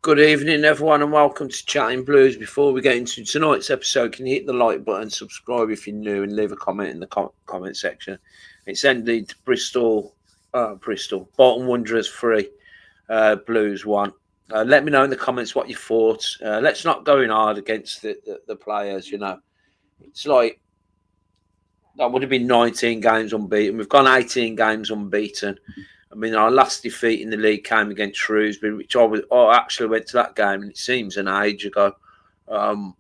Good evening, everyone, and welcome to Chatting Blues. Before we get into tonight's episode, can you hit the like button, subscribe if you're new, and leave a comment in the comment section. It's ended Bolton Wanderers 3, Blues 1. Let me know in the comments what you thought. Let's not go in hard against the players, you know. It's like, that would have been 19 games unbeaten. We've gone 18 games unbeaten. I mean, our last defeat in the league came against Shrewsbury, which I actually went to that game, and it seems an age ago. I'll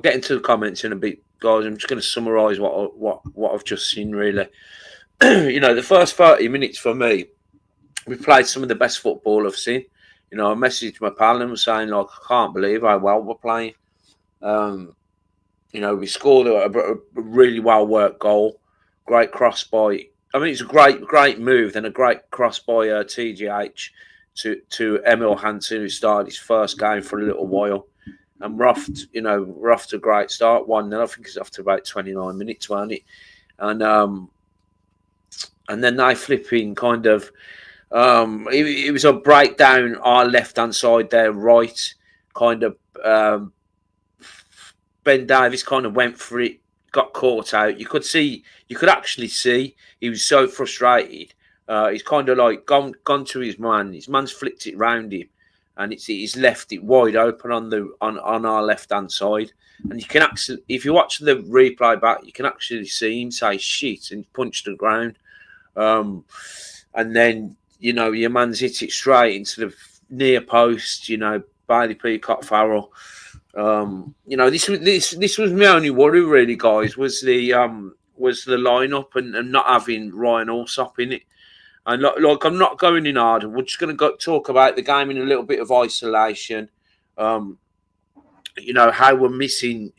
get into the comments in a bit, guys. I'm just going to summarise what I've just seen, really. You know, the first 30 minutes for me, we played some of the best football I've seen. You know, I messaged my pal and was saying, like, I can't believe how well we're playing. You know, we scored a really well-worked goal. Great cross by... I mean, it's a great move and a great cross by TGH to Emil Hansen, who started his first game for a little while. And we're off to a great start. 1-0, I think it's after about 29 minutes, wasn't it? And then they flipping kind of... it was a breakdown our left-hand side there, right. Kind of... Ben Davies kind of went for it, got caught out. You could actually see he was so frustrated. He's kind of like gone to his man. His man's flicked it round him, and he's left it wide open on our left hand side. And you can actually, if you watch the replay back, you can actually see him say shit and punch the ground. And then your man's hit it straight into the near post. Bailey Peacock Farrell. This was my only worry, really, guys. Was the lineup and not having Ryan Allsop in it. And like I'm not going in hard. We're just going to talk about the game in a little bit of isolation. How we're missing,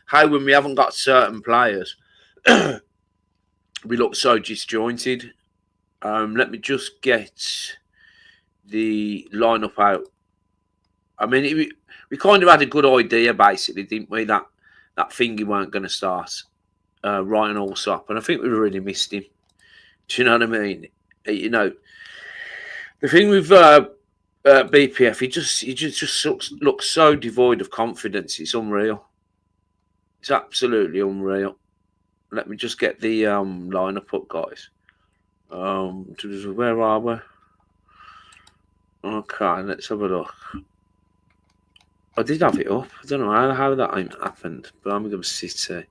how when we haven't got certain players, we look so disjointed. Let me just get the lineup out. I mean, we kind of had a good idea, basically, didn't we? That Thingy weren't going to start, Ryan Allsop, and I think we really missed him. Do you know what I mean? The thing with BPF, he just looks so devoid of confidence. It's unreal. It's absolutely unreal. Let me just get the lineup up, guys. Where are we? Okay, let's have a look. I did have it up. I don't know how that happened. Birmingham City.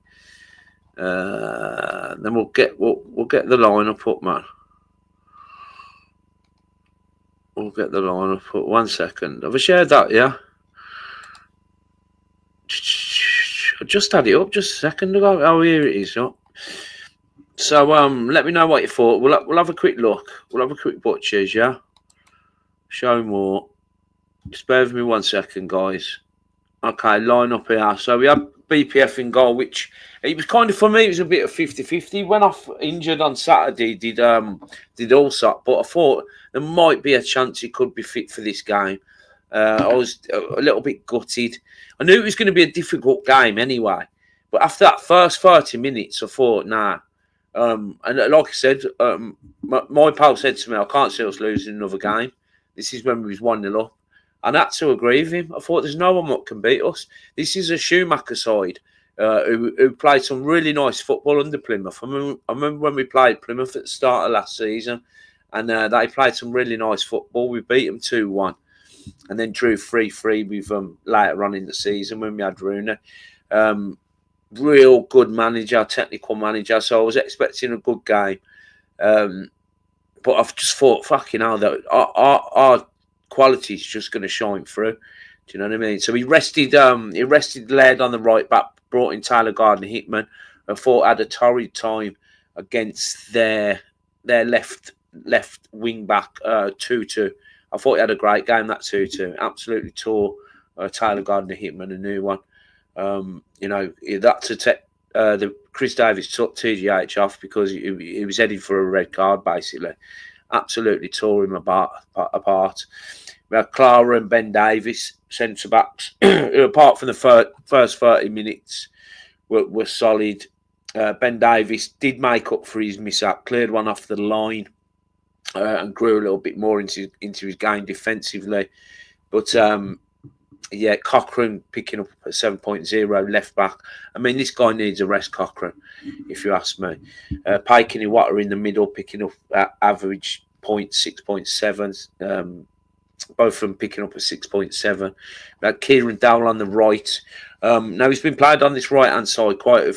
Then we'll get the lineup up, man. We'll get the lineup up. 1 second. Have I shared that? Yeah. I just had it up just a second ago. Oh, here it is. Oh. So let me know what you thought. We'll have a quick look. We'll have a quick butchers. Yeah. Show more. Just bear with me 1 second, guys. Okay, line up here. So we have BPF in goal, which it was kind of, for me, it was a bit of 50-50. He went off injured on Saturday, did Allsop, but I thought there might be a chance he could be fit for this game. I was a little bit gutted. I knew it was going to be a difficult game anyway, but after that first 30 minutes, I thought, nah. And like I said, my pal said to me, I can't see us losing another game. This is when we was 1-0 up. And I had to agree with him. I thought there's no one that can beat us. This is a Schumacher side who played some really nice football under Plymouth. I remember when we played Plymouth at the start of last season, and they played some really nice football. We beat them 2-1 and then drew 3-3 with them later on in the season when we had Rooney. Real good manager, technical manager. So I was expecting a good game. But I've just thought, fucking hell, that our quality is just going to shine through. Do you know what I mean? So he rested Laird on the right back, brought in Tyler Gardner-Hickman. I thought had a torrid time against their left wing back, Tutu. I thought he had a great game, that Tutu. Absolutely tore Tyler Gardner-Hickman a new one. That's the Chris Davies took TGH off because he was heading for a red card, basically. Absolutely tore him apart. We had Clara and Ben Davies, centre-backs, who, apart from the first 30 minutes, were solid. Ben Davies did make up for his mishap, cleared one off the line and grew a little bit more into his game defensively. But yeah, Cochrane picking up at 7.0 left back. I mean, this guy needs a rest, Cochrane, if you ask me. Pike and Iwata in the middle, picking up at average 6.7. Both of them picking up at 6.7. Kieran Dowell on the right. Now, he's been played on this right-hand side quite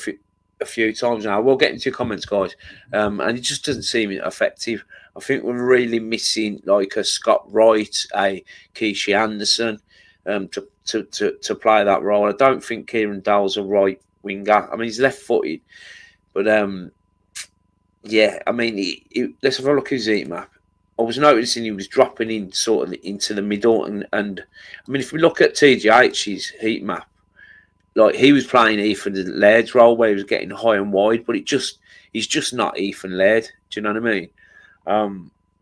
a few times now. We'll get into your comments, guys. And it just doesn't seem effective. I think we're really missing like a Scott Wright, a Keishi Anderson to play that role. I don't think Kieran Dowell's a right winger. I mean, he's left-footed. But, yeah, I mean, let's have a look at his heat map. I was noticing he was dropping in sort of into the middle. And I mean, if we look at TGH's heat map, like he was playing Ethan Laird's role where he was getting high and wide, but he's just not Ethan Laird. Do you know what I mean?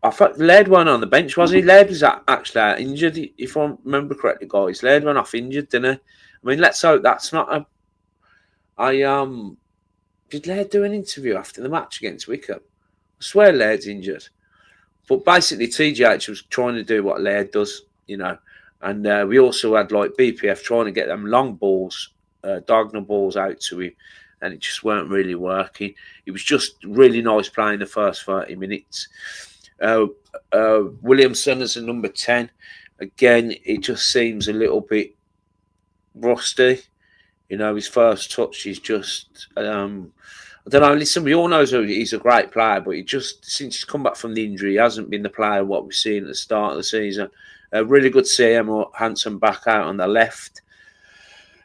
I thought Laird went on the bench, wasn't he? Laird was actually injured, if I remember correctly, guys. Laird went off injured, didn't he? I mean, let's hope that's not did Laird do an interview after the match against Wickham? I swear Laird's injured. But basically, TGH was trying to do what Laird does, you know. And we also had like BPF trying to get them long balls, diagonal balls out to him, and it just weren't really working. It was just really nice playing the first 30 minutes. Williamson as a number 10. Again, it just seems a little bit rusty. You know, his first touch is just... I don't know, listen, we all know he's a great player, but he just, since he's come back from the injury, he hasn't been the player what we've seen at the start of the season. Really good to see him handsome back out on the left.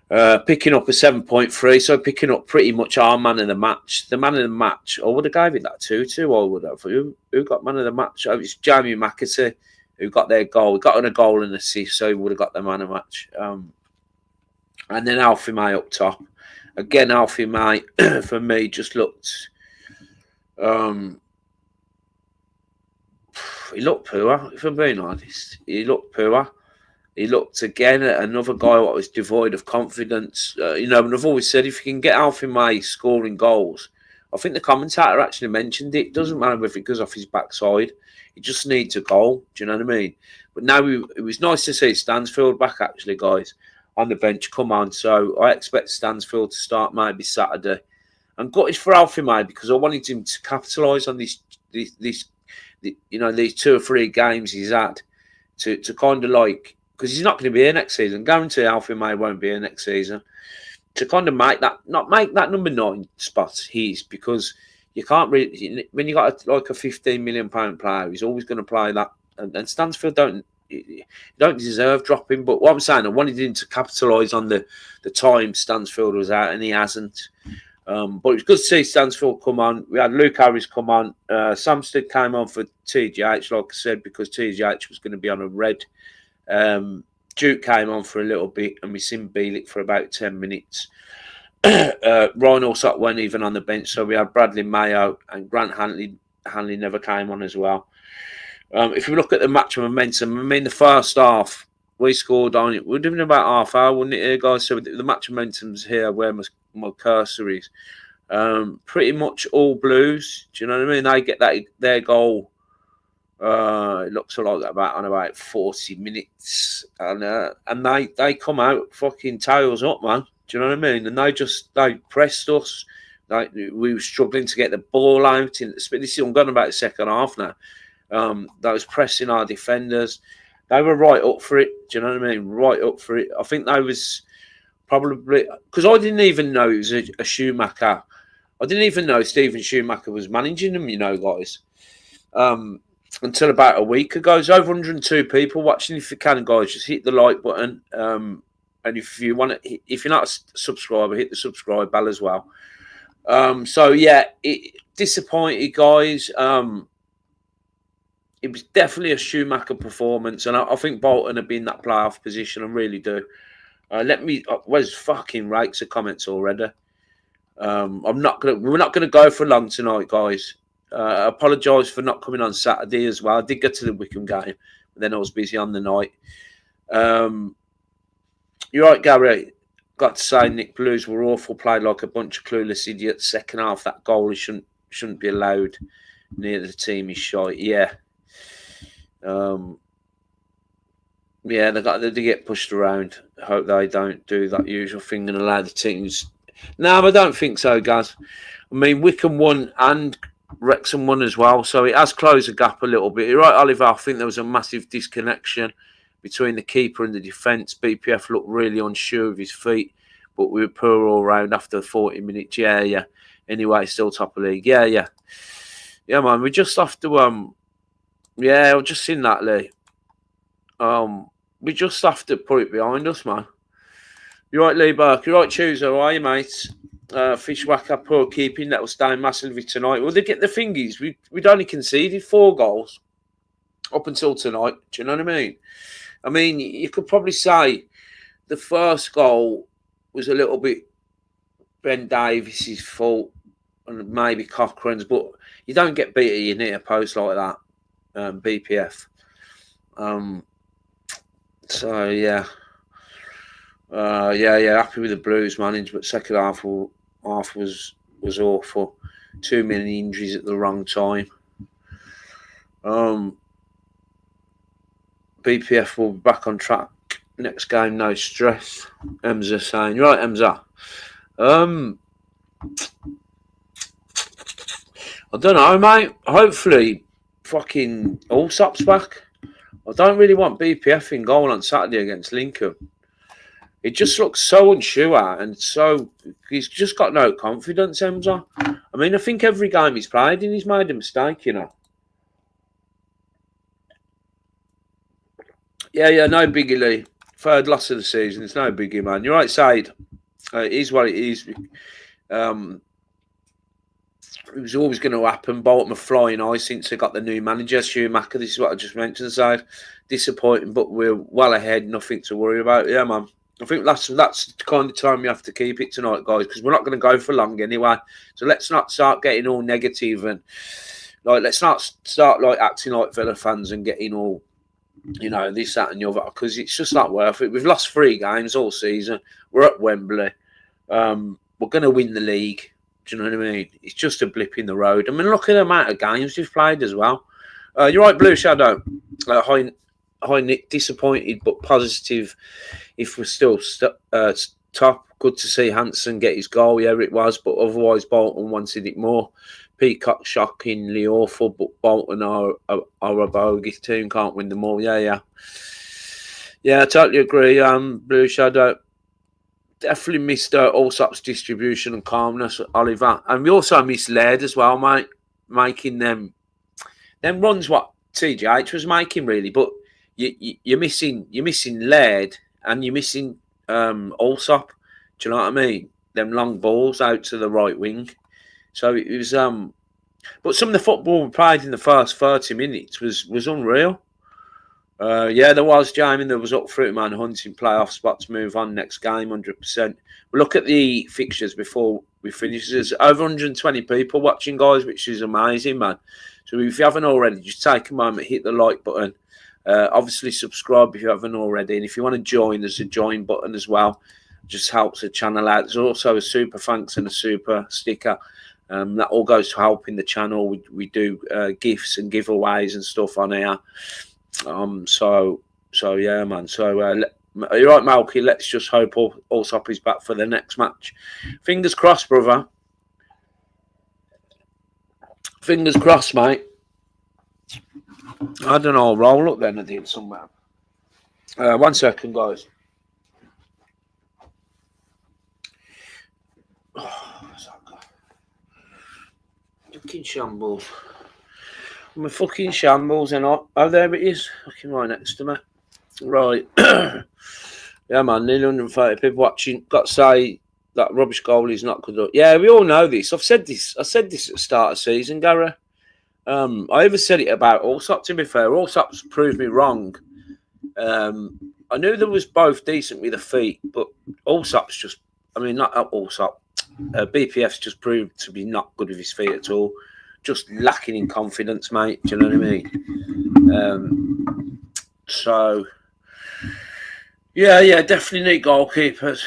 Picking up a 7.3, so picking up pretty much our man of the match. The man of the match, I would have gave it that 2-2, I would have. Who got man of the match? Oh, it's Jamie McAtee who got their goal. He got on a goal and assist, so he would have got the man of the match. And then Alfie May up top. Again, Alfie May, for me, just looked... he looked poor, if I'm being honest. He looked poor. He looked, again, at another guy what was devoid of confidence. You know, and I've always said, if you can get Alfie May scoring goals, I think the commentator actually mentioned it. It doesn't matter if it goes off his backside. He just needs a goal. Do you know what I mean? But now it was nice to see Stansfield back, actually, guys, on the bench. Come on. So I expect Stansfield to start maybe Saturday. And got it for Alfie May because I wanted him to capitalise on these 2 or 3 games he's had to kind of like, because he's not going to be here next season. Guarantee Alfie May won't be here next season. To kind of make that number 9 spot his, because you can't really, when you got a 15 million pound player, he's always going to play that. And Stansfield don't deserve dropping. But what I'm saying, I wanted him to capitalise on the time Stansfield was out, and he hasn't. But it's good to see Stansfield come on. We had Luke Harris come on. Samstead came on for TGH, like I said, because TGH was going to be on a red. Duke came on for a little bit, and we seen Bielik for about 10 minutes. Ryan Allsop weren't even on the bench, so we had Bradley Mayo and Grant Hanley. Hanley never came on as well. If we look at the match momentum, I mean, the first half, we scored on it. We're doing about half hour, wouldn't it, here, guys? So the match momentum's here where my cursor is. Pretty much all Blues. Do you know what I mean? They get their goal. It looks like about 40 minutes, and they come out fucking tails up, man. Do you know what I mean? And they pressed us. We were struggling to get the ball out. I'm going about the second half now. They was pressing our defenders. They were right up for it. Do you know what I mean? Right up for it. I think they was probably, because I didn't even know it was a Schumacher. I didn't even know Stephen Schumacher was managing them, you know, guys. Until about a week ago. There's over 102 people watching. If you can, guys, just hit the like button. And if you're not a subscriber, hit the subscribe bell as well. So yeah, disappointed, guys. It was definitely a Schumacher performance, and I think Bolton have been in that playoff position. I really do. Where's fucking rakes of comments already? We're not gonna go for long tonight, guys. I apologise for not coming on Saturday as well. I did get to the Wickham game, but then I was busy on the night. You're right, Gary. Got to say, Nick, Blues were awful. Played like a bunch of clueless idiots. Second half, that goal shouldn't be allowed near the team. He's shite. Yeah. Yeah, they get pushed around. I hope they don't do that usual thing and allow the teams. No, I don't think so, guys. I mean, Wickham won and Wrexham won as well, so it has closed the gap a little bit. You're right, Oliver. I think there was a massive disconnection between the keeper and the defence. BPF looked really unsure of his feet, but we were poor all round after 40 minutes. Yeah. Anyway, still top of the league. Yeah, man. We just have to yeah, I've just seen that, Lee. We just have to put it behind us, man. You're right, Lee Burke. You're right, Chooser. How are you, mate? Fishwacker, poor keeping. That was down massively tonight. Well, they get the thingies. We'd only conceded 4 goals up until tonight. Do you know what I mean? I mean, you could probably say the first goal was a little bit Ben Davies's fault and maybe Cochrane's, but you don't get beat at your near post like that, BPF. So yeah, happy with the Blues management. Second half was awful. Too many injuries at the wrong time. BPF will be back on track next game. No stress. Emza saying, you're right, Emza. I don't know, mate. Hopefully, fucking Allsop's back. I don't really want BPF in goal on Saturday against Lincoln. It just looks so unsure and so he's just got no confidence, Emza. I mean, I think every game he's played in, he's made a mistake, you know. Yeah, no biggie, Lee. Third loss of the season. It's no biggie, man. You're right, Said. It is what it is. It was always going to happen. Bolton are flying high since they got the new manager, Schumacher. This is what I just mentioned, Said. Disappointing, but we're well ahead. Nothing to worry about. Yeah, man. I think that's the kind of time you have to keep it tonight, guys, because we're not going to go for long anyway. So let's not start getting all negative and let's not start acting like Villa fans and getting all, you know, this, that, and the other, because it's just not worth it. We've lost 3 games all season. We're at Wembley. We're going to win the league. Do you know what I mean? It's just a blip in the road. I mean, look at the amount of games we've played as well. You're right, Blue Shadow. Hi, Nick. Disappointed, but positive. If we're still top, good to see Hansen get his goal. Yeah, it was, but otherwise Bolton wanted it more. Peacock shockingly awful, but Bolton are a bogus team. Can't win them all. Yeah, I totally agree. Blue Shadow. Definitely missed Allsop's distribution and calmness, Oliver. And we also missed Laird as well, mate. Making them runs what TGH was making, really. But you're missing Laird and you're missing Allsop. Do you know what I mean? Them long balls out to the right wing. So it was but some of the football we played in the first 30 minutes was unreal. Yeah, there was, Jamie. There was up for it, man. Hunting playoff spots, move on next game, 100%. We'll look at the fixtures before we finish. There's over 120 people watching, guys, which is amazing, man. So if you haven't already, just take a moment, hit the like button. Obviously, subscribe if you haven't already. And if you want to join, there's a join button as well. It just helps the channel out. There's also a super thanks and a super sticker. That all goes to helping the channel. We do gifts and giveaways and stuff on here. So yeah, man. So you're right, Malky. Let's just hope Allsop is back for the next match. Fingers crossed, brother. Fingers crossed, mate. I don't know. I'll roll up then. I did somewhere. 1 second, guys. Fucking shambles. I'm a fucking shambles, and oh, there it is. Fucking right next to me. Right. Yeah, man. Nearly 130 people watching. Got to say that rubbish goal is not good. Yeah, we all know this. I said this at the start of the season, Gary. I even said it about Allsop, to be fair. Allsop's proved me wrong. I knew there was both decent with the feet, but Allsop's just, I mean, not Allsop. BPF's just proved to be not good with his feet at all. Just lacking in confidence, mate. Do you know what I mean? So, yeah, definitely need goalkeepers.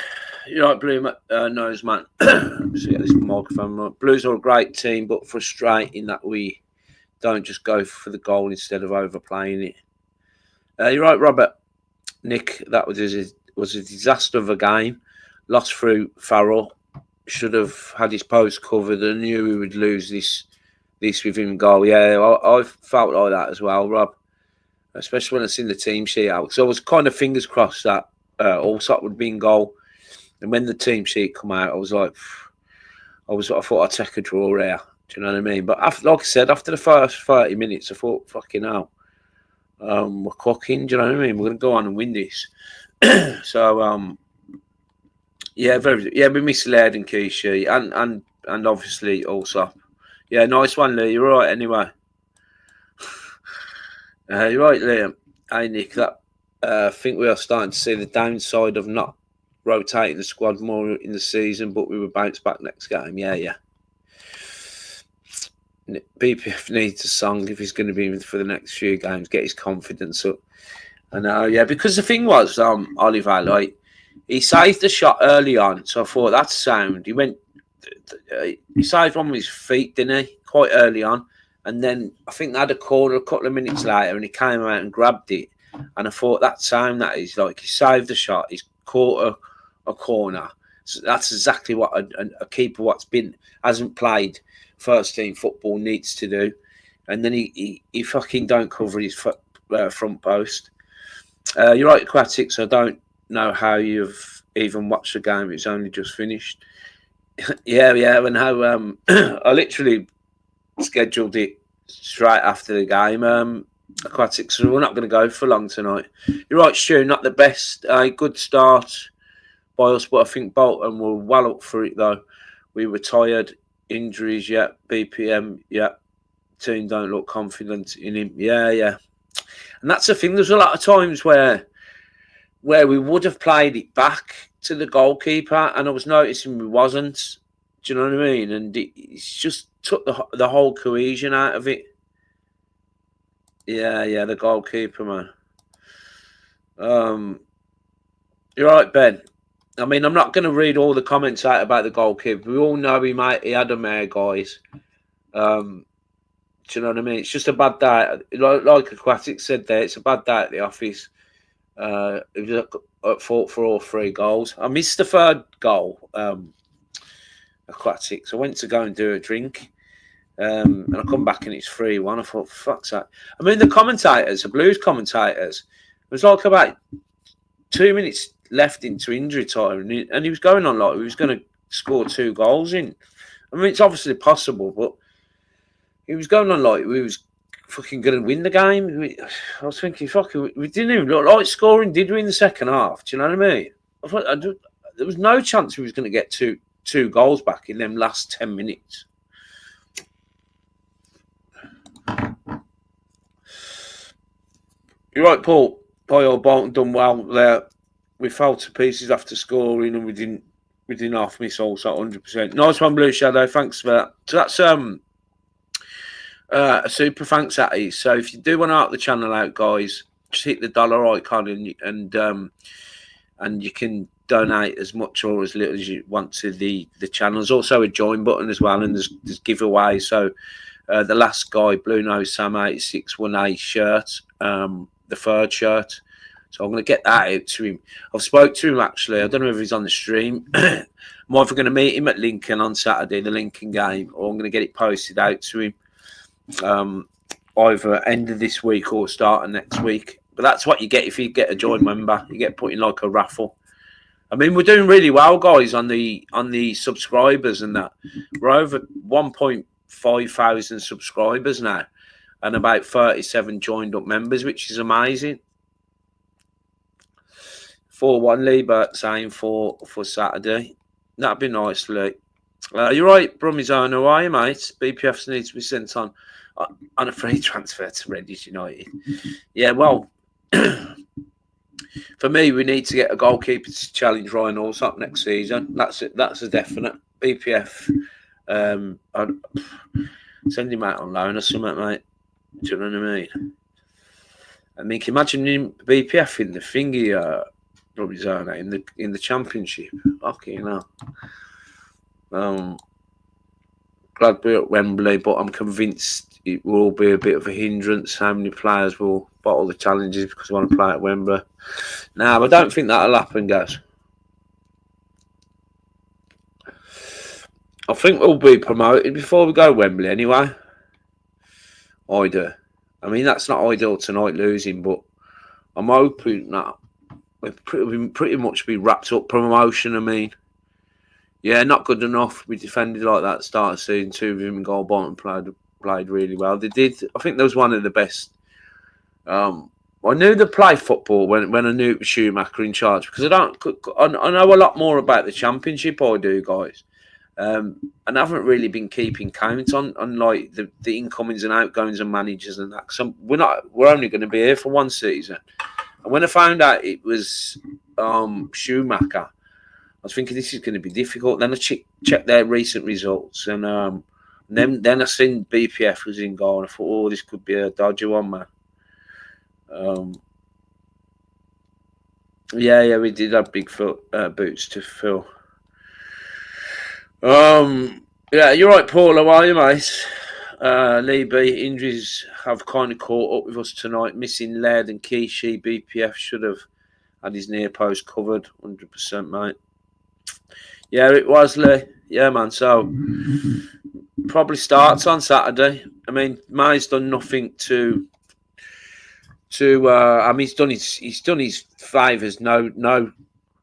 You're right, Blue nose, man. Let's get this microphone right. Blues are a great team, but frustrating that we don't just go for the goal instead of overplaying it. You're right, Robert. Nick, that was a disaster of a game. Lost through Farrell. Should have had his post covered. I knew we would lose this with him goal. Yeah, I felt like that as well, Rob. Especially when I seen the team sheet out. So I was kind of fingers crossed that Allsop would be in goal. And when the team sheet come out, I was like, I thought I'd take a draw here. Do you know what I mean? But after, like I said, after the first 30 minutes, I thought, fucking hell, we're cooking. Do you know what I mean? We're going to go on and win this. So, we misled and Kishi and obviously also. Yeah, nice one, Lee. You're right, anyway. You're right, Liam. Hey, Nick, I think we are starting to see the downside of not rotating the squad more in the season, but we will bounce back next game. Yeah. BPF needs a song if he's going to be in for the next few games, get his confidence up. I know, yeah, because the thing was, Oliver, like, he saved the shot early on, so I thought that's sound. He saved one with his feet, didn't he? Quite early on. And then I think they had a corner a couple of minutes later and he came out and grabbed it. And I thought that sound, that is like, he saved the shot, he's caught a corner. So that's exactly what a keeper hasn't played first team football needs to do. And then he fucking don't cover his front post. You're right, Aquatics. I don't know how you've even watched the game. It's only just finished. yeah. And how I literally scheduled it straight after the game. Aquatics. So we're not going to go for long tonight. You're right, Stu. Not the best. Good start by us, but I think Bolton were well up for it though. We were tired. Injuries, yeah. BPM, yeah. Team don't look confident in him. Yeah. And that's the thing. There's a lot of times where we would have played it back to the goalkeeper, and I was noticing we wasn't. Do you know what I mean? And it's just took the whole cohesion out of it. Yeah, the goalkeeper, man. You're right, Ben. I mean, I'm not going to read all the comments out about the goalkeeper. We all know he had a mare, guys. Do you know what I mean? It's just a bad day. Like Aquatic said there, it's a bad day at the office. It was at fault for all three goals. I missed the third goal, Aquatic. So I went to go and do a drink. And I come back and it's 3-1. I thought, fuck's that. I mean, the Blues commentators, it was like about 2 minutes left into injury time, and he was going on like he was going to score 2 goals in. I mean, it's obviously possible, but he was going on like we was fucking going to win the game. I was thinking, fucking, we didn't even look like scoring, did we, in the second half? Do you know what I mean? I thought there was no chance we was going to get two goals back in them last 10 minutes. You're right, Paul. Bolton done well there. We fell to pieces after scoring, and we didn't half miss also 100%. Nice one, Blue Shadow. Thanks for that. So that's a super thanks, that is. So if you do want to help the channel out, guys, just hit the dollar icon and you can donate as much or as little as you want to the channel. There's also a join button as well, and there's giveaways. So the last guy, Blue Nose Sam 86, won a shirt, the third shirt. So I'm going to get that out to him. I've spoke to him, actually. I don't know if he's on the stream. I'm either going to meet him at Lincoln on Saturday, the Lincoln game, or I'm going to get it posted out to him either end of this week or start of next week. But that's what you get if you get a joint member. You get put in like a raffle. I mean, we're doing really well, guys, on the subscribers and that. We're over 1.5 thousand subscribers now and about 37 joined up members, which is amazing. 4-1 Liebert saying for Saturday. That'd be nice, Lee. You're right, Brummy's How are you, mate? BPF needs to be sent on a free transfer to Redditch United. Yeah, well, for me, we need to get a goalkeeper to challenge Ryan Allsop next season. That's it. That's a definite. BPF, I'd send him out on loan or something, mate. Do you know what I mean? I mean, can you imagine him BPF in the thingy, in the championship? Fucking hell. Glad we're at Wembley, but I'm convinced it will be a bit of a hindrance. How many players will bottle the challenges because I want to play at Wembley. Now, I don't think that'll happen, guys. I think we'll be promoted before we go to Wembley anyway. I do. I mean, that's not ideal tonight losing, but I'm hoping that we'll pretty much be wrapped up promotion. I mean, yeah, not good enough. We defended like that start of season 2 with him and goal. Bolton played really well. They did. I think that was one of the best. I knew they play football when I knew it was Schumacher in charge because I know a lot more about the Championship. I do, guys. And I haven't really been keeping count on like the incomings and outgoings and managers and that. So we're only going to be here for one season. And when I found out it was Schumacher, I was thinking this is going to be difficult. Then I checked their recent results, and then I seen BPF was in goal, and I thought, oh, this could be a dodgy one, man. Yeah, we did have big boots to fill. Yeah, you're right, Paul. How are you, mate? Lee B, injuries have kind of caught up with us tonight. Missing Laird and Kishi. BPF should have had his near post covered, 100%, mate. Yeah, it was, Lee. Yeah, man. So probably starts on Saturday. I mean, May's done nothing to. I mean, he's done his favours. No,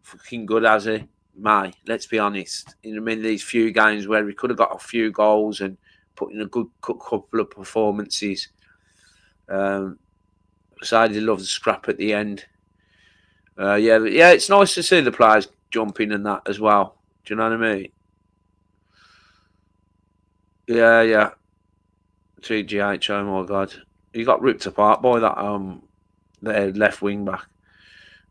fucking good, has he? May, let's be honest. I mean, these few games where he could have got a few goals and put in a good couple of performances. Decided he loves the scrap at the end. Yeah, it's nice to see the players jumping and that as well. Do you know what I mean? Yeah. TGH, oh my God. He got ripped apart by that their left wing back.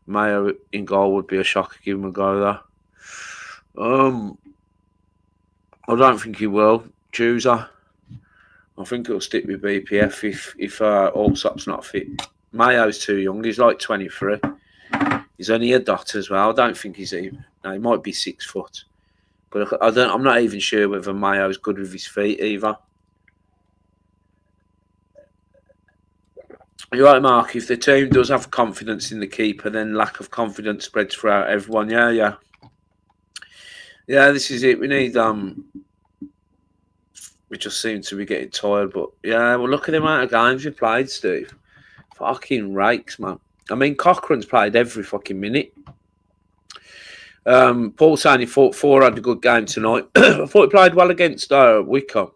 Mayo in goal would be a shocker. Give him a go there. I don't think he will. Chooser. I think he'll stick with BPF if Allsop's not fit. Mayo's too young. He's like 23. He's only a dot as well. I don't think he's even. No, he might be 6 foot. But I'm not even sure whether Mayo's good with his feet either. You're right, Mark. If the team does have confidence in the keeper, then lack of confidence spreads throughout everyone. Yeah. Yeah, this is it. We need we just seem to be getting tired, but yeah, well, look at the amount of games we played, Steve. Fucking rakes, man. I mean, Cochrane's played every fucking minute. Paul saying he thought Four had a good game tonight. I thought he played well against Wickham.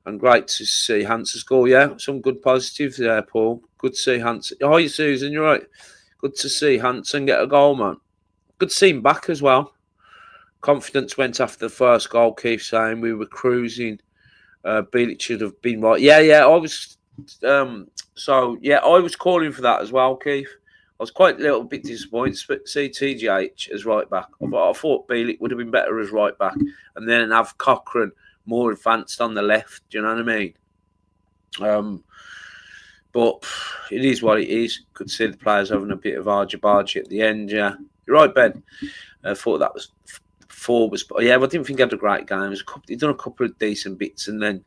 And great to see Hansen score. Yeah, some good positives there, Paul. Good to see Hansen. Hi, Susan, you're right. Good to see Hansen get a goal, man. Good to see him back as well. Confidence went after the first goal, Keith saying we were cruising. Bielik should have been right. Yeah, I was. I was calling for that as well, Keith. I was quite a little bit disappointed to see TGH as right back. I thought Bielik would have been better as right back, and then have Cochrane more advanced on the left. Do you know what I mean? But it is what it is. Could see the players having a bit of argy-bargy at the end. Yeah, you're right, Ben. I thought that was. But yeah, I didn't think he had a great game. He'd done a couple of decent bits, and then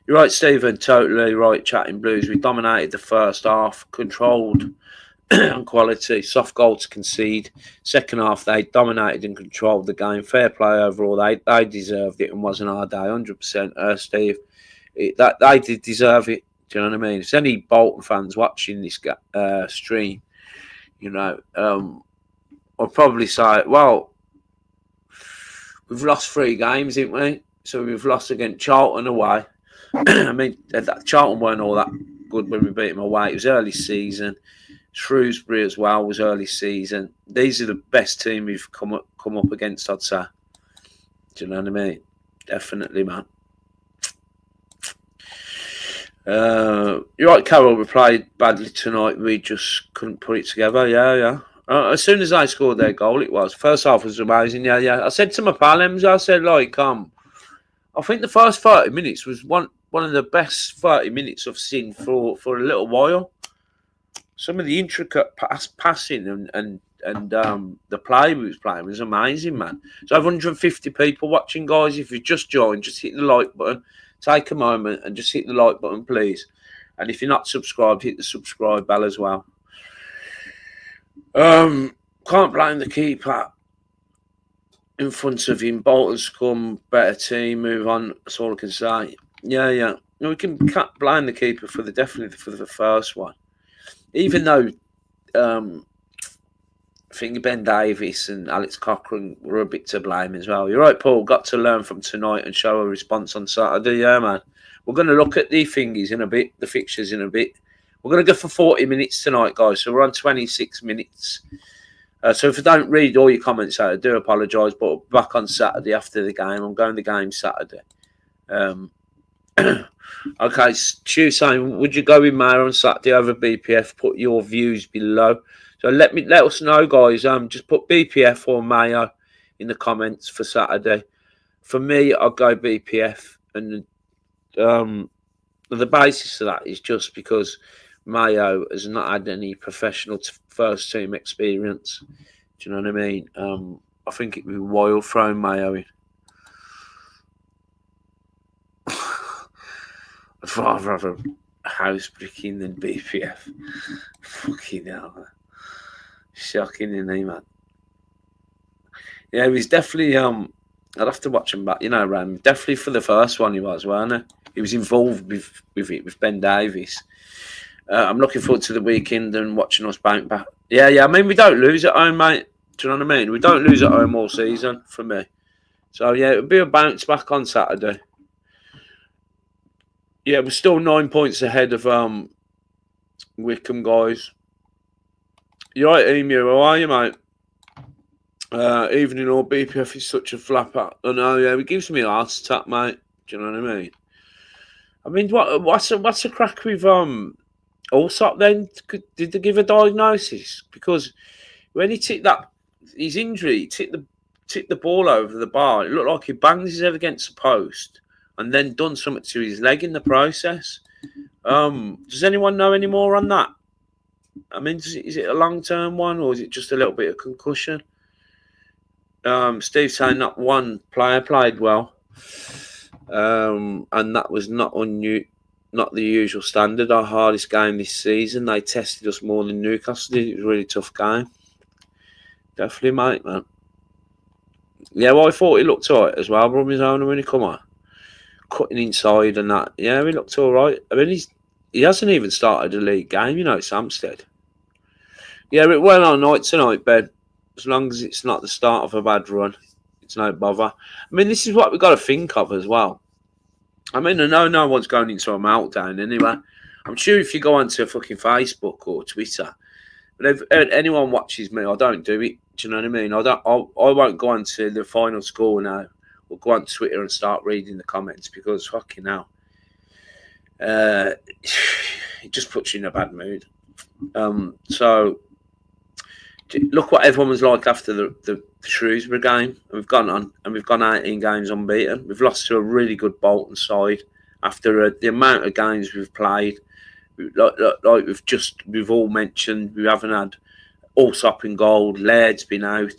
you're right, Stephen. Totally right. Chatting Blues. We dominated the first half, controlled and quality. Soft goal to concede. Second half, they dominated and controlled the game. Fair play overall. They deserved it and wasn't our day. 100%, Steve. They did deserve it. Do you know what I mean? If there's any Bolton fans watching this stream, you know. I'll probably say, well, we've lost 3 games, haven't we? So we've lost against Charlton away. I mean, Charlton weren't all that good when we beat them away. It was early season. Shrewsbury as well was early season. These are the best team we've come up against, I'd say. Do you know what I mean? Definitely, man. You're right, Carol. We played badly tonight. We just couldn't put it together. Yeah. As soon as I scored their goal, it was. First half was amazing. Yeah. I said to my pal, I said, like, I think the first 30 minutes was one of the best 30 minutes I've seen for a little while. Some of the intricate passing and the play we was playing was amazing, man. So I have 150 people watching, guys. If you just joined, just hit the like button. Take a moment and just hit the like button, please. And if you're not subscribed, hit the subscribe bell as well. Can't blame the keeper in front of him. Bolton's come, better team, move on. That's all I can say. Yeah. We can't blame the keeper definitely for the first one. Even though I think Ben Davies and Alex Cochrane were a bit to blame as well. You're right, Paul. Got to learn from tonight and show a response on Saturday. Yeah, man. We're going to look at the thingies in a bit, the fixtures in a bit. We're going to go for 40 minutes tonight, guys. So we're on 26 minutes. So if I don't read all your comments out, I do apologise. But back on Saturday after the game. I'm going to the game Saturday. Okay, Stu saying, would you go with Mayer on Saturday over BPF? Put your views below. So let us know, guys. Just put BPF or Mayo in the comments for Saturday. For me, I'll go BPF, and the basis of that is just because Mayo has not had any professional first team experience. Do you know what I mean? I think it'd be wild throwing Mayo in. I'd rather have a house bricking than BPF. Fucking hell, man. Shocking, isn't he, man? Yeah, he was definitely. I'd have to watch him back. You know, Ram. Definitely for the first one, he was, wasn't he? He was involved with it with Ben Davies. I'm looking forward to the weekend and watching us bounce back. Yeah. I mean, we don't lose at home, mate. Do you know what I mean? We don't lose at home all season for me. So yeah, it'll be a bounce back on Saturday. Yeah, we're still 9 points ahead of Wickham, guys. You're right, Emu. How are you, mate? Evening all, BPF is such a flapper. I know, yeah, it gives me a heart attack, mate. Do you know what I mean? I mean, what's the crack with Allsop then? Did they give a diagnosis? Because when he tipped his injury, he tipped the ball over the bar. It looked like he banged his head against the post and then done something to his leg in the process. Does anyone know any more on that? I mean, is it a long-term one or is it just a little bit of concussion? Steve saying that one player played well, and that was not the usual standard. Our hardest game this season. They tested us more than Newcastle did. It was a really tough game. Definitely, mate, man. Yeah, well, I thought he looked all right as well from his own when he come on. Cutting inside and that. Yeah, he looked all right. I mean, he hasn't even started a league game, you know, it's Hampstead. Yeah, it went all night tonight, Ben. As long as it's not the start of a bad run, it's no bother. I mean, this is what we've got to think of as well. I mean, I know no one's going into a meltdown anyway. I'm sure if you go onto fucking Facebook or Twitter, but if anyone watches me, I don't do it. Do you know what I mean? I won't go onto the final score now or go on Twitter and start reading the comments because fucking hell. It just puts you in a bad mood. So look what everyone was like after the Shrewsbury game. And we've gone on and we've gone 18 games unbeaten. We've lost to a really good Bolton side after the amount of games we've played. Like we've all mentioned, we haven't had Allsop in goal. Laird's been out.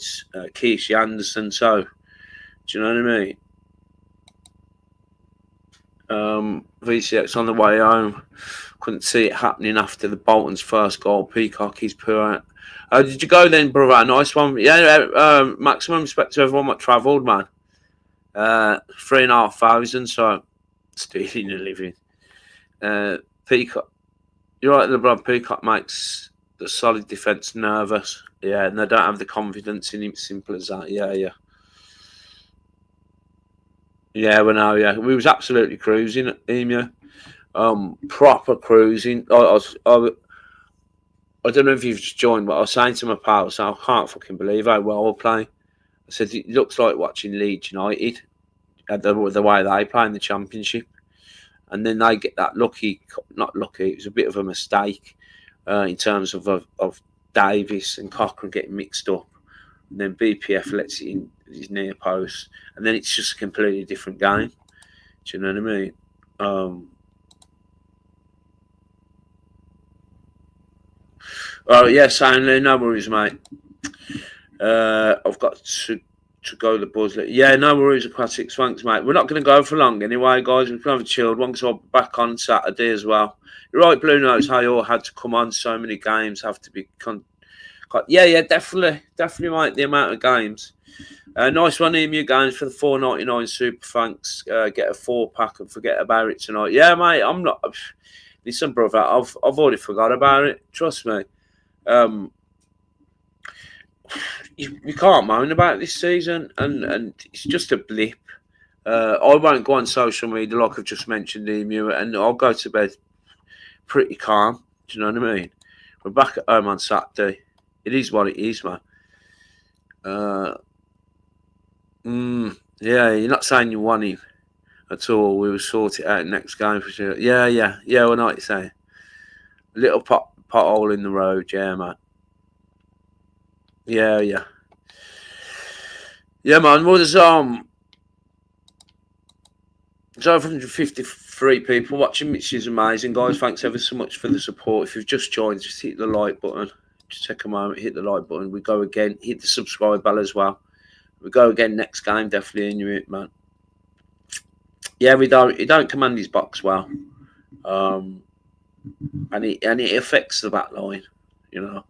Keisha Anderson. So, do you know what I mean? VCX on the way home. Couldn't see it happening after the Bolton's first goal. Peacock, he's poor. Did you go then, brother? Nice one. Yeah, maximum respect to everyone that travelled, man. 3,500, so stealing a living. Peacock, you're right, LeBron. Peacock makes the solid defence nervous. Yeah, and they don't have the confidence in him. Simple as that. Yeah. Yeah, we know. Yeah, we was absolutely cruising at Emu. Proper cruising. I don't know if you've just joined, but I was saying to my pal, I can't fucking believe how well we're playing. I said, it looks like watching Leeds United, the way they play in the Championship. And then they get that not lucky, it was a bit of a mistake in terms of Davis and Cochrane getting mixed up. And then BPF lets it in his near post. And then it's just a completely different game. Do you know what I mean? Oh yeah, soundly, no worries, mate. I've got to to go the buzz. Yeah, no worries, Aquatics. Thanks, mate. We're not going to go for long anyway, guys. We can have a chilled one because I'll be back on Saturday as well. You're right, Blue Notes. How you all had to come on. So many games have to be. Yeah, definitely, mate. The amount of games. Nice one, Emu Games for the $4.99 super. Thanks. Get a 4-pack and forget about it tonight. Yeah, mate. I'm not. Listen, brother. I've already forgot about it. Trust me. You can't moan about this season, and it's just a blip. I won't go on social media like I've just mentioned, Emu, and I'll go to bed pretty calm. Do you know what I mean? We're back at home on Saturday. It is what it is, man. Yeah, you're not saying you won him at all. We will sort it out next game for sure. Yeah. Well, not saying a little pothole in the road. Yeah, man. Yeah, man. Well, there's 153 people watching, which is amazing, guys. Thanks ever so much for the support. If you've just joined, just hit the like button. Just take a moment, hit the like button. We go again. Hit the subscribe bell as well. We go again next game. Definitely in it, man. Yeah, he don't command his box well, and it affects the back line, you know.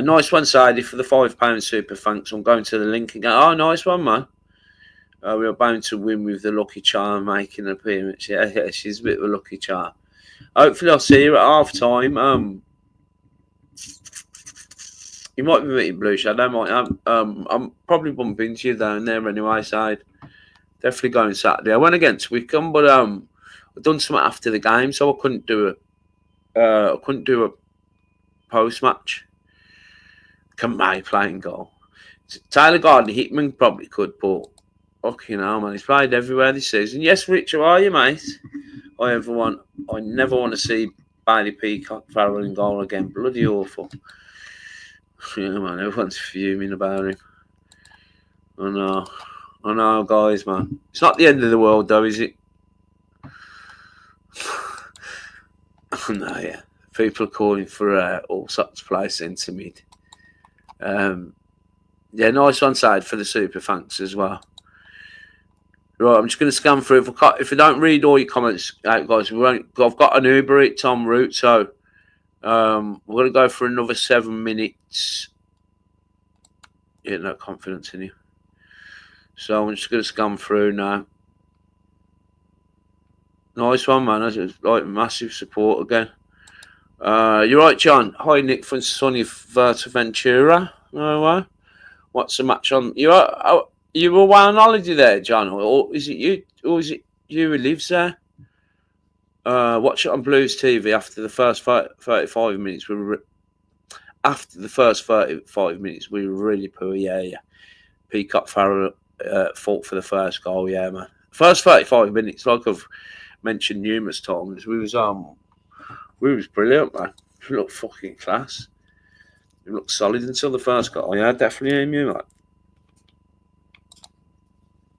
Nice one, Sadie, for the £5 super. Thanks. I'm going to the link again. Oh, nice one, man. We are bound to win with the lucky charm making an appearance. Yeah, she's a bit of a lucky charm. Hopefully, I'll see you at half time. You might be meeting Blue Shadow. I'm probably bumping into you down there anyway. So definitely going Saturday. I went against Wickham, but I've done something after the game, so I couldn't do a post match. Can May playing goal? Tyler Gardner Hickman probably could, but fucking hell, man, he's played everywhere this season. Yes, Rich, how are you, mate? I never want to see Bailey Peacock Farrell in goal again. Bloody awful. Yeah, man, everyone's fuming about him. I know, guys, man. It's not the end of the world, though, is it? No, yeah. People are calling for all sorts of play centre mid. Yeah, nice one side for the super. Thanks as well. Right, I'm just going to scan through. If I don't read all your comments out, guys, I've got an Uber Eats en route, so we're going to go for another 7 minutes. Yeah, no confidence in you. So I'm just going to scan through now. Nice one, man. That's like massive support again. You're right, John. Hi, Nick from sunny Ventura. No way. What's the match on? You were away on holiday there, John, or is it you? Or is it you who lives there? Watch it on Blues TV after the first 35 minutes. After the first 35 minutes, we were really poor. Yeah. Peacock Farrell fought for the first goal. Yeah, man. First 35 minutes, like I've mentioned numerous times, we was brilliant, man. We looked fucking class. We looked solid until the first goal. Yeah, definitely aim you,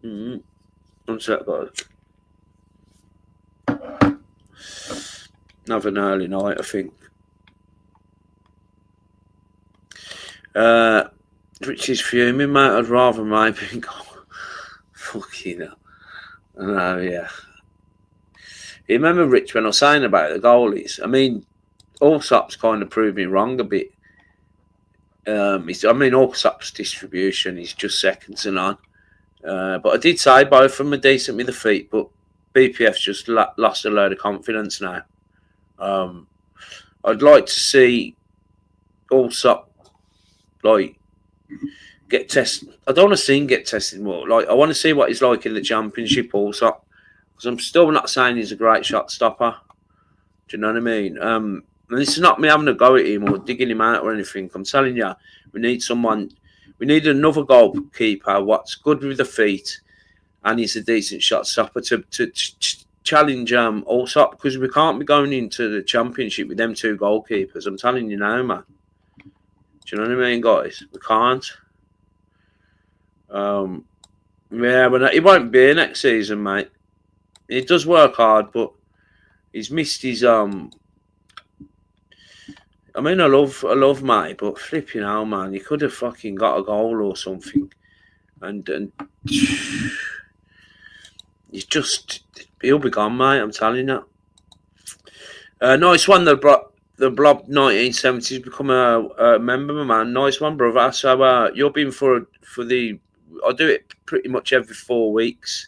man. One sec, guys. Have an early night, I think. Rich is fuming, mate. I'd rather maybe go. Fucking hell. I know, yeah. You remember, Rich, when I was saying about the goalies? I mean, Allsop's kind of proved me wrong a bit. Allsop's distribution is just second to none. But I did say both of them are decent with the feet, but BPF's just lost a load of confidence now. I'd like to see Allsop get tested. I don't want to see him get tested more. I want to see what he's like in the Championship also. Because I'm still not saying he's a great shot stopper. Do you know what I mean? And this is not me having a go at him or digging him out or anything. I'm telling you, we need another goalkeeper what's good with the feet and he's a decent shot stopper to challenge Allsop, because we can't be going into the Championship with them two goalkeepers. I'm telling you now, man. Do you know what I mean, guys? We can't. Yeah, but it won't be next season, mate. He does work hard, but he's missed his I love mate, but flipping hell, man, you could have fucking got a goal or something. and he'll be gone, mate. I'm telling you. Nice one, the Blob 1970s become a member, man. Nice one, brother. So you're being for the. I do it pretty much every 4 weeks.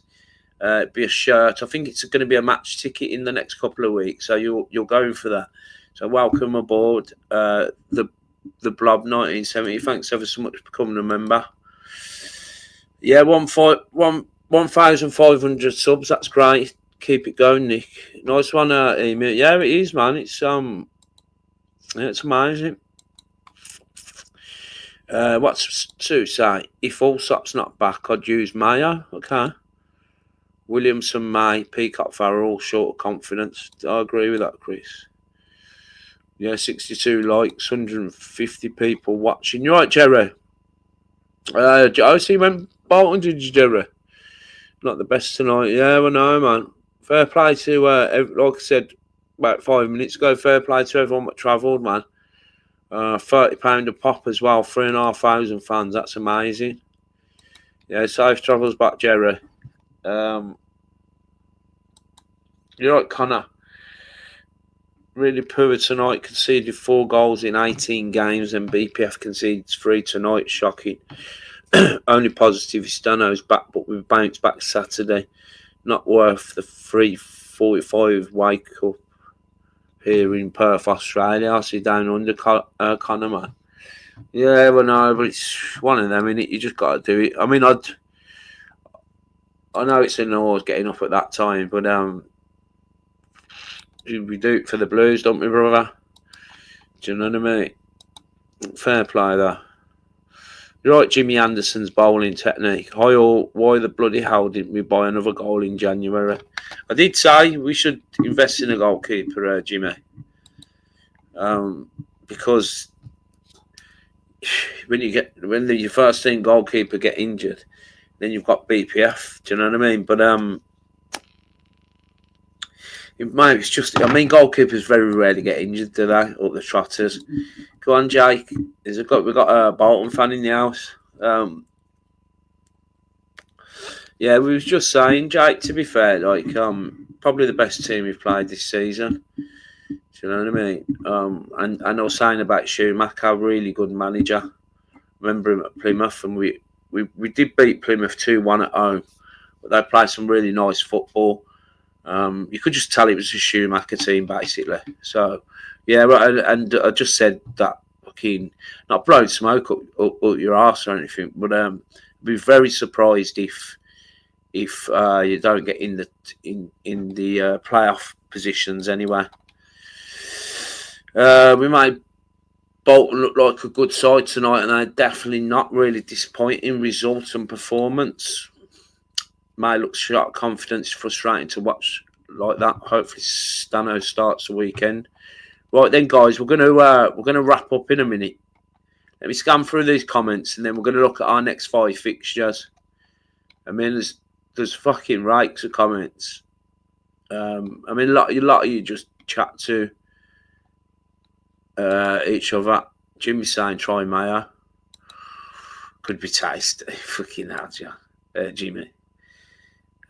It'd be a shirt. I think it's going to be a match ticket in the next couple of weeks. So you're going for that. So welcome aboard, the Blob 1970. Thanks ever so much for becoming a member. Yeah, 1,500 subs. That's great. Keep it going, Nick. Nice one, Amy. Yeah, it is, man. It's it's amazing. What's Sue say? If Allsop's not back, I'd use Mayo. Okay. Williamson, May, Peacock, Farrell, short of confidence. I agree with that, Chris. Yeah, 62 likes, 150 people watching. You're right, Jerry. I see when Bolton did you, Jerry? Not the best tonight. Yeah, I know, man. Fair play to, like I said about 5 minutes ago, fair play to everyone that travelled, man. £30 a pop as well, 3,500 fans. That's amazing. Yeah, safe travels back, Jerry. You're right, Connor. Really poor tonight. Conceded 4 goals in 18 games, and BPF concedes 3 tonight. Shocking. Only positive is Stano's back, but we've bounced back Saturday. Not worth the 3:45 wake up here in Perth, Australia. I see down under Connor, man. Yeah, well, no, but it's one of them, innit? You just got to do it. I mean, I know it's in the wars getting up at that time, but we do it for the Blues, don't we, brother? Do you know what I mean? Fair play, though. You're right, Jimmy Anderson's bowling technique. Why the bloody hell didn't we buy another goal in January? I did say we should invest in a goalkeeper, Jimmy. Because when your first team goalkeeper get injured, then you've got BPF. Do you know what I mean? But it's just. I mean, goalkeepers very rarely get injured, do they? Up the trotters. Go on, Jake. We've got a Bolton fan in the house. Yeah, we was just saying, Jake. To be fair, like probably the best team we've played this season. Do you know what I mean? And I was saying about Schumacher, really good manager. Remember him at Plymouth, and we did beat Plymouth 2-1 at home, but they played some really nice football. You could just tell it was a Schumacher team, basically. So, yeah, and I just said that fucking not blowing smoke up your arse or anything, but I'd be very surprised if you don't get in the playoff positions anyway. We made Bolton look like a good side tonight, and they're definitely not really disappointing results and performance. May looks shot confidence, frustrating to watch like that. Hopefully Stano starts the weekend. Right then, guys, we're gonna wrap up in a minute. Let me scan through these comments, and then we're gonna look at our next 5 fixtures. I mean, there's fucking rakes of comments. I mean, a lot of you just chat to each other. Jimmy saying try Mayo. Could be tasty. Fucking hell, Jimmy.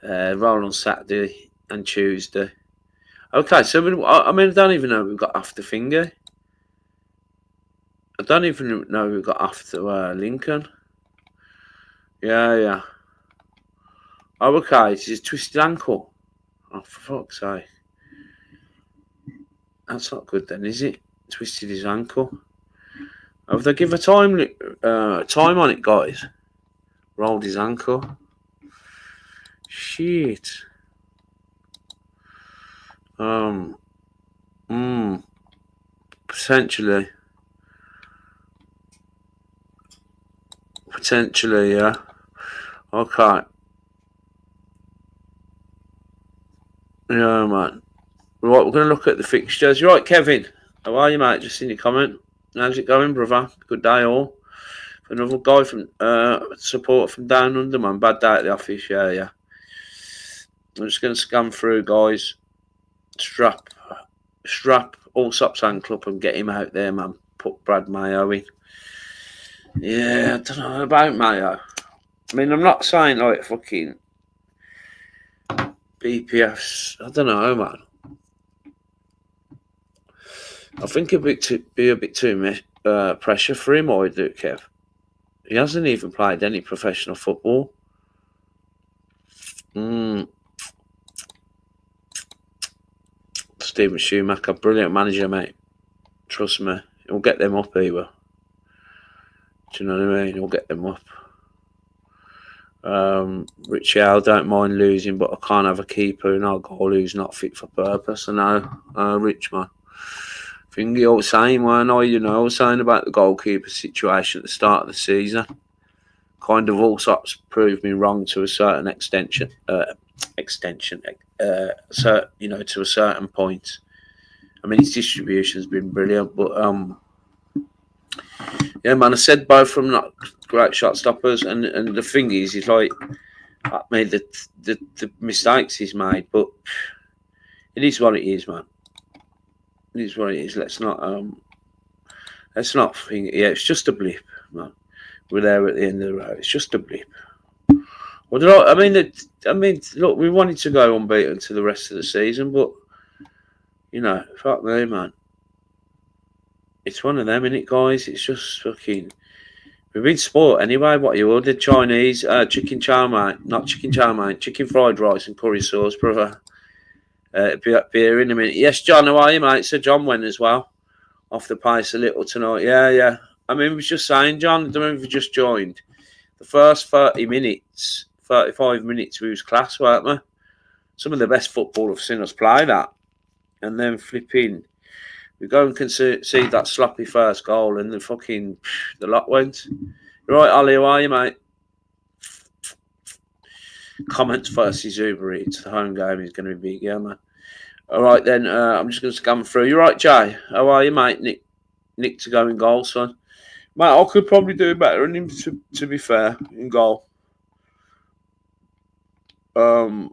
Roll on Saturday and Tuesday. Okay, so I mean, I don't even know we've got after Finger. I don't even know we've got after Lincoln. Yeah. Oh, okay, it's his twisted ankle. Oh, for fuck's sake. That's not good then, is it? Twisted his ankle. Have they give a time on it, guys? Rolled his ankle. Shit. Potentially, yeah. Okay. Yeah, man. Right, we're going to look at the fixtures. You're right, Kevin. How are you, mate? Just seen your comment. How's it going, brother? Good day, all. Another guy from support from down under, man. Bad day at the office, yeah. I'm just going to scan through, guys. Strap Allsop's ankle up and get him out there, man. Put Brad Mayo in. Yeah, I don't know about Mayo. I mean, I'm not saying like fucking BPFs. I don't know, man. I think be a bit too pressure for him, I do, Kev. He hasn't even played any professional football. Stephen Schumacher, brilliant manager, mate. Trust me, he'll get them up, he will. Do you know what I mean? He'll get them up. Richie, I don't mind losing, but I can't have a keeper in our goal who's not fit for purpose. I know, Rich, man. I think you was saying, weren't I? You know, I was saying about the goalkeeper situation at the start of the season. Kind of all sorts proved me wrong to a certain extension. So you know, to a certain point. I mean, his distribution's been brilliant, but yeah, man. I said both from not great shot stoppers, and the thing is, he's like, I made the mistakes he's made, but it is what it is, man. It is what it is. Let's not think. Yeah, it's just a blip, man. We're there at the end of the road. It's just a blip. Well, I mean, look, we wanted to go unbeaten to the rest of the season, but you know, fuck me, man. It's one of them, innit, guys? It's just fucking. We've been sport anyway. What you ordered? Chinese, chicken chow mein, not chicken chow mein, chicken fried rice and curry sauce, brother. Be here in a minute. Yes, John, how are you, mate? So John went as well. Off the pace a little tonight. Yeah. I mean, we was just saying, John, I don't know if you just joined. The first 30 minutes, 35 minutes, we was class, weren't we? Some of the best football I've seen us play that. And then flipping, we go and concede that sloppy first goal, and the lot went. Right, Ollie, how are you, mate? Comments versus Uber Eats. The home game is going to be big, yeah, man. All right, then. I'm just going to scan through. You're right, Jay. How are you, mate? Nick to go in goal, son. Mate, I could probably do better than him, to be fair, in goal. So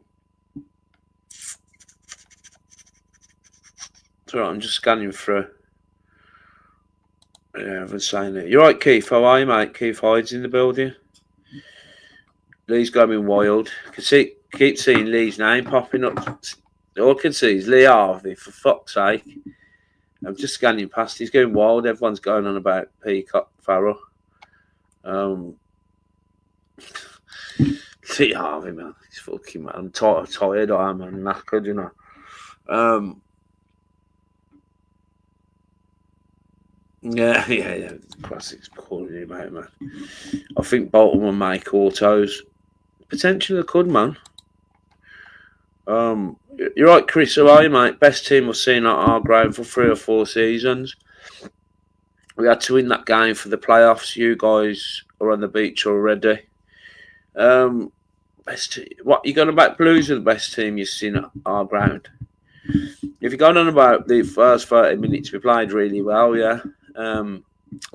I'm just scanning through. Yeah, I've been saying it. You're right, Keith. How are you, mate? Keith Hyde's in the building. Lee's going wild. Keep seeing Lee's name popping up. All I can see is Lee Harvey, for fuck's sake. I'm just scanning past. He's going wild. Everyone's going on about Peacock Farrell. Lee Harvey, man. He's fucking, man. I'm tired. I'm knackered, you know. Yeah. Classics calling him out, man. I think Bolton will make autos. Potentially could, man. You're right, Chris. How are you, mate? Best team we've seen at our ground for 3 or 4 seasons. We had to win that game for the playoffs. You guys are on the beach already. Best team. What you going about? Blues are the best team you've seen at our ground. If you're going on about the first 30 minutes, we played really well. Yeah. I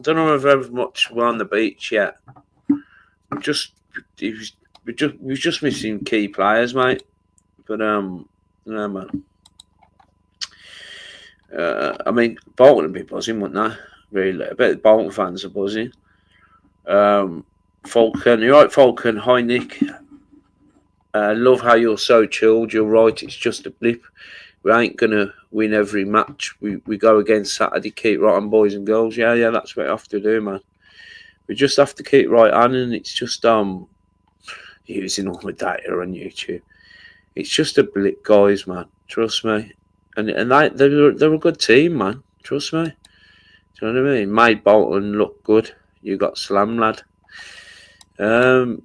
don't know if we've much we're on the beach yet. We're just missing key players, mate. But no, man. I mean, Bolton would be buzzing, wouldn't they? Really, I bet Bolton fans are buzzing. Falcon, you're right, Falcon. Hi, Nick. Love how you're so chilled. You're right. It's just a blip. We ain't gonna win every match. We go against Saturday. Keep right on, boys and girls. Yeah. That's what we have to do, man. We just have to keep right on, and it's just using all the data on YouTube. It's just a blip, guys, man. Trust me. And they're a good team, man. Trust me. Do you know what I mean? Made Bolton look good. You got Slam, lad. I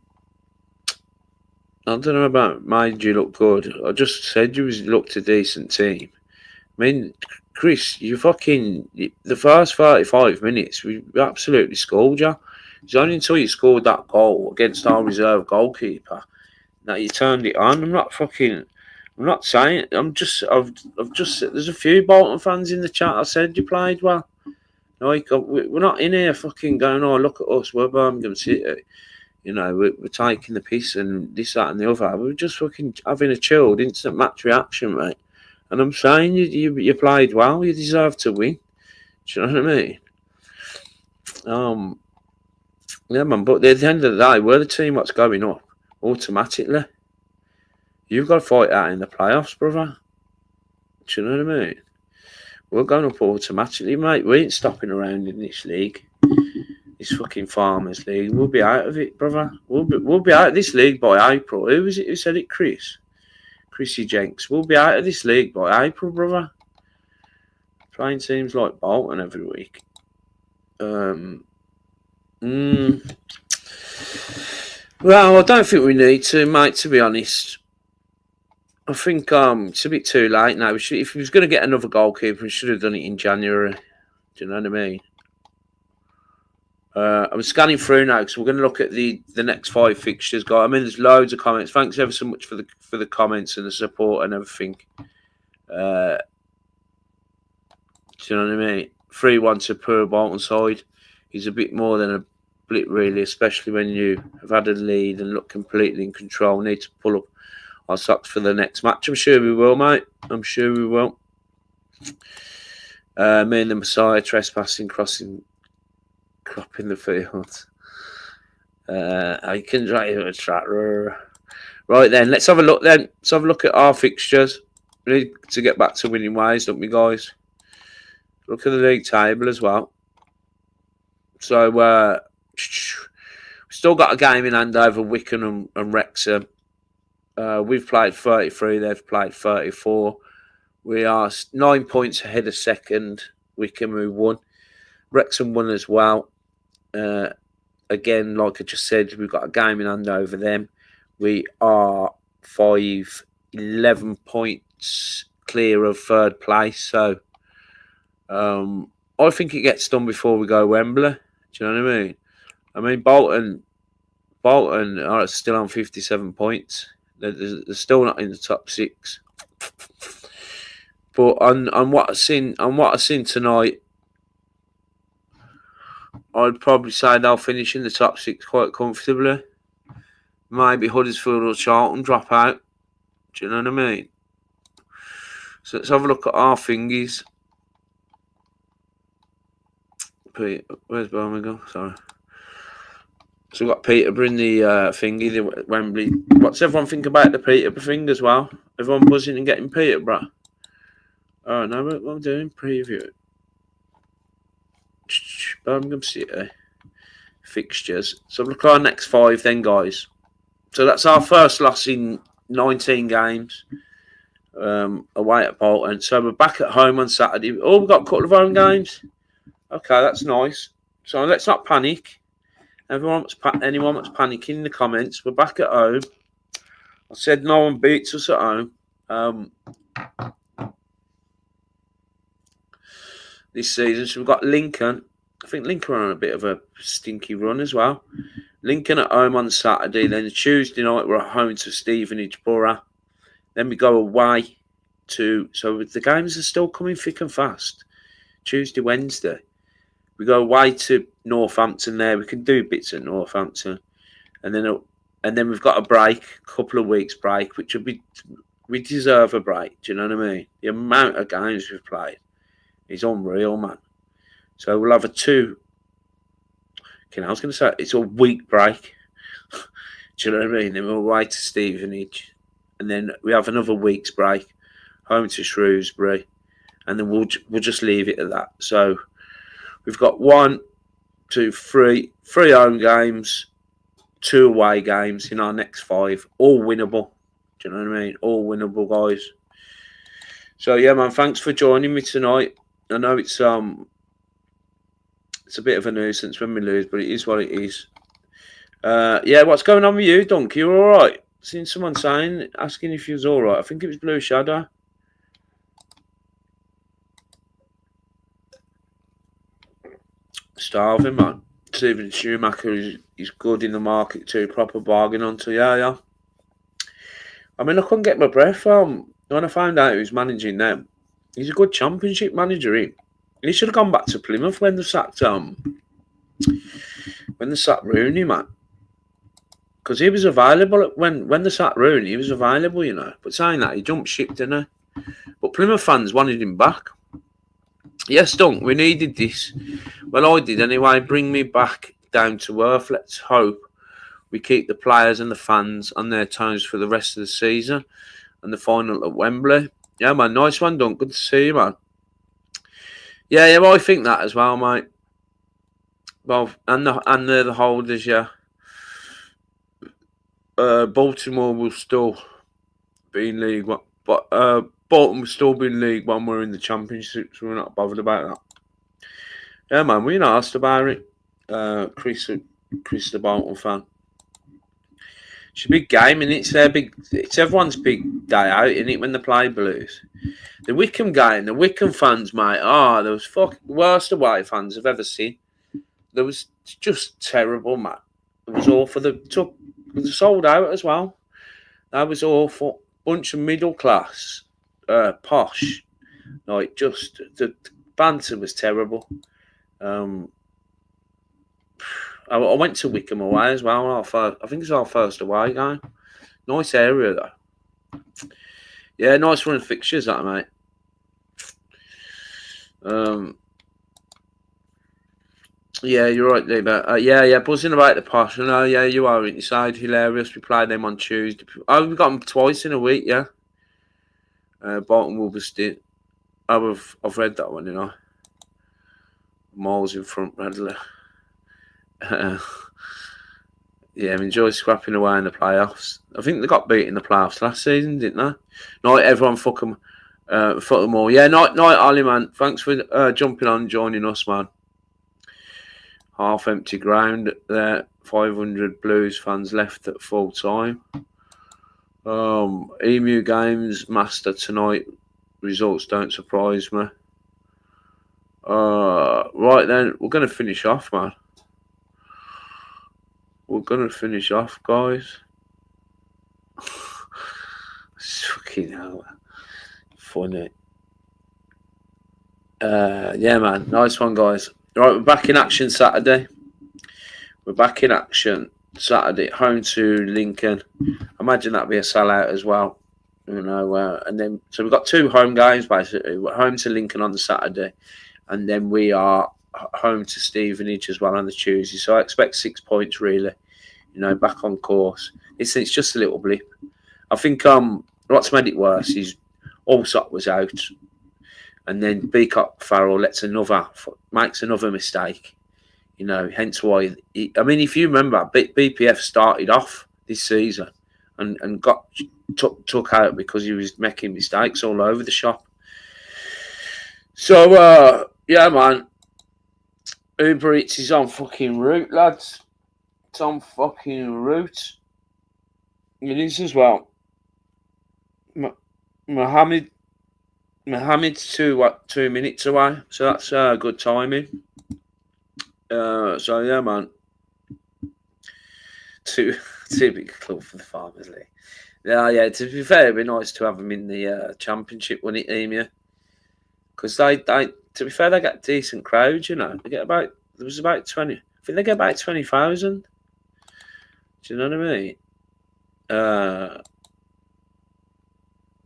don't know about made you look good. I just said you looked a decent team. I mean, Chris, the first 35 minutes, we absolutely scored you. It's only until you scored that goal against our reserve goalkeeper that you turned it on. I'm not saying. I've just. There's a few Bolton fans in the chat. I said you played well. Like we're not in here fucking going, oh look at us, we're Birmingham City. You know, we're taking the piss and this, that, and the other. We're just fucking having a chilled instant match reaction, mate. And I'm saying you played well. You deserve to win. Do you know what I mean? Yeah, man. But at the end of the day, we're the team what's going up automatically. You've got to fight out in the playoffs, brother. Do you know what I mean? We're going up automatically, mate. We ain't stopping around in this league. This fucking Farmers League. We'll be out of it, brother. We'll be out of this league by April. Who was it who said it, Chris? Chrissy Jenks. We'll be out of this league by April, brother. Playing teams like Bolton every week. Well, I don't think we need to, mate, to be honest. I think it's a bit too late now. If we was going to get another goalkeeper, we should have done it in January. Do you know what I mean? I'm scanning through now because we're going to look at the next 5 fixtures, guys. I mean, there's loads of comments. Thanks ever so much for the comments and the support and everything. Do you know what I mean? 3-1 to poor Bolton side is a bit more than a blip, really, especially when you have had a lead and look completely in control. Need to pull up our socks for the next match. I'm sure we will, mate. I'm sure we will. Me and the Messiah trespassing, cropping the field. I can drive a tractor. Right then, let's have a look then. Let's have a look at our fixtures. We need to get back to winning ways, don't we, guys? Look at the league table as well. So we've still got a game in hand over Wycombe and Wrexham. We've played 33, they've played 34. We are 9 points ahead of second, Wycombe, who won. Wrexham won as well. Again, like I just said, we've got a game in hand over them. We are 11 points clear of third place. So I think it gets done before we go Wembley. Do you know what I mean? I mean, Bolton are still on 57 points. They're still not in the top 6. But on what I've seen tonight, I'd probably say they'll finish in the top 6 quite comfortably. Maybe Huddersfield or Charlton drop out. Do you know what I mean? So let's have a look at our thingies. Where's Birmingham? Sorry. So we've got Peterborough in the thingy, the Wembley. What's everyone think about the Peterborough thing as well? Everyone buzzing and getting Peterborough? Oh, no, what I'm doing? Preview. Birmingham City. Fixtures. So look at our next 5 then, guys. So that's our first loss in 19 games. Away at Bolton. So we're back at home on Saturday. Oh, we've got a couple of home games. Okay, that's nice. So let's not panic. Anyone that's panicking in the comments, we're back at home. I said no one beats us at home this season. So we've got Lincoln. I think Lincoln are on a bit of a stinky run as well. Lincoln at home on Saturday. Then Tuesday night we're at home to Stevenage Borough. Then we go away to... So the games are still coming thick and fast. Tuesday, Wednesday. We go away to Northampton there. We can do bits at Northampton. And then we've got a break, a couple of weeks break, which will be... We deserve a break, do you know what I mean? The amount of games we've played is unreal, man. So we'll have a 2... Okay, I was going to say it's a week break. Do you know what I mean? Then we're away to Stevenage. And then we have another week's break, home to Shrewsbury. And then we'll just leave it at that. So... We've got 1, 2, 3 home games, 2 away games in our next 5, all winnable. Do you know what I mean? All winnable, guys. So yeah, man, thanks for joining me tonight. I know it's a bit of a nuisance when we lose, but it is what it is. Yeah, what's going on with you, Dunk? You all right? Seen someone asking if you was all right. I think it was Blue Shadow. Starving, man. Stephen Schumacher is good in the market too. Proper bargain onto, yeah. I mean, I couldn't get my breath when I found out who's managing them. He's a good championship manager. He should have gone back to Plymouth when they sacked Rooney, man. Because he was available when they sacked Rooney. He was available, you know. But saying that, he jumped ship, didn't he? But Plymouth fans wanted him back. Yes, Dunk, we needed this. Well, I did anyway. Bring me back down to earth. Let's hope we keep the players and the fans on their toes for the rest of the season and the final at Wembley. Yeah, man, nice one, Dunk. Good to see you, man. Yeah, well, I think that as well, mate. Well, and the holders, yeah. Baltimore will still be in League One, but Bolton will still be in League One. We're in the Championship, so we're not bothered about that. Yeah, man, we not asked about it. Chris, the Bolton fan. It's a big game, and it's everyone's big day out, isn't it? When they play Blues, the Wickham game, the Wickham fans, mate. Oh, there was worst away fans I've ever seen. There was just terrible, mate. It was awful. They sold out as well. That was awful. Bunch of middle class, posh. Like, just the banter was terrible. I went to Wickham away as well. I think it's our first away game. Nice area though. Yeah, nice run of fixtures, that, mate. Yeah, you're right, Lieber. Yeah, buzzing about the posh. No, yeah, you are inside. Hilarious. We played them on Tuesday. Oh, we got them twice in a week, yeah. Bolton Wolverhampton. I've read that one, you know. Miles in front, Bradley. Yeah, I enjoy scrapping away in the playoffs. I think they got beat in the playoffs last season, didn't they? Night, everyone, fuck them all. Yeah, night, Ollie, man. Thanks for jumping on and joining us, man. Half empty ground there. 500 Blues fans left at full time. Emu Games Master tonight. Results don't surprise me. Right then, we're going to finish off, man. We're going to finish off, guys. Fucking hell. Funny. Yeah, man. Nice one, guys. Right, we're back in action Saturday. Home to Lincoln. Imagine that'd be a sellout as well. You know, and then so we've got 2 home games basically. We're home to Lincoln on the Saturday, and then we are home to Stevenage as well on the Tuesday. So I expect 6 points really. You know, back on course. It's just a little blip. I think what's made it worse is Allsop was out, and then Beacott Farrell makes another mistake. You know, hence why. If you remember, BPF started off this season and got took out because he was making mistakes all over the shop. So yeah, man. Uber Eats is on fucking route, lads. It's on fucking route. It is as well. Mohammed's 2 minutes away, so that's good timing. So yeah, man. Too big a club for the Farmers League. Yeah. To be fair, it'd be nice to have them in the Championship, wouldn't it, Emu? Because they, to be fair, they get decent crowds. You know, there was about 20. I think they get about 20,000. Do you know what I mean?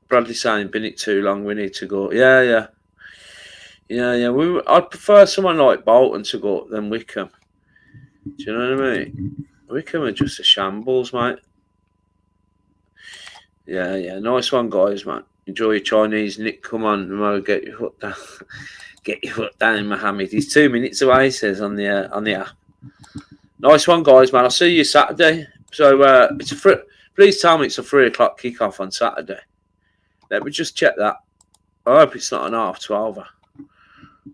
Bradley saying, been it too long, we need to go. Yeah. I'd prefer someone like Bolton to go up than Wickham. Do you know what I mean? Wickham are just a shambles, mate. Yeah. Nice one, guys, man. Enjoy your Chinese, Nick. Come on, Mo, get your foot down. Get your foot down, Mohammed. He's 2 minutes away, he says on the app. Nice one, guys, man. I'll see you Saturday. So please tell me it's a 3 o'clock kickoff on Saturday. Let me just check that. I hope it's not an 12:30.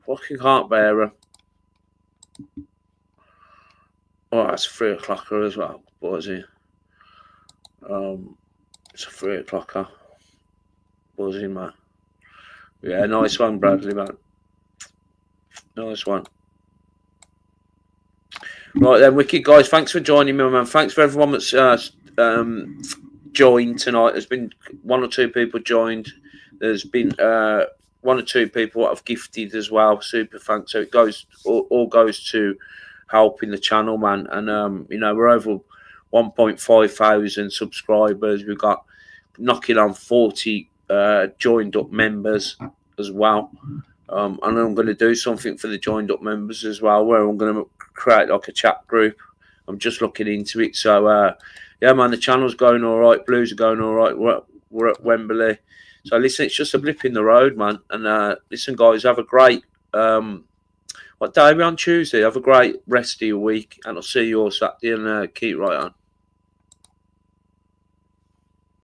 Fucking can't bear her. Oh, that's 3 o'clocker as well. What is it? It's a 3 o'clocker. Buzzing, man. Yeah, nice one, Bradley, man. Nice one. Right then, wicked guys. Thanks for joining me, man. Thanks for everyone that's joined tonight. There's been 1 or 2 people joined. There's been 1 or 2 people that have gifted as well. Super thanks. So it all goes to helping the channel, man. And we're over 1,500 subscribers. We've got knocking on 40 joined up members as well. And I'm going to do something for the joined up members as well, where I'm going to create like a chat group. I'm just looking into it. So, yeah, man, the channel's going all right. Blues are going all right. We're at Wembley. So, listen, it's just a blip in the road, man. And listen, guys, have a great, what day are we on? Tuesday. Have a great rest of your week. And I'll see you all Saturday and keep right on.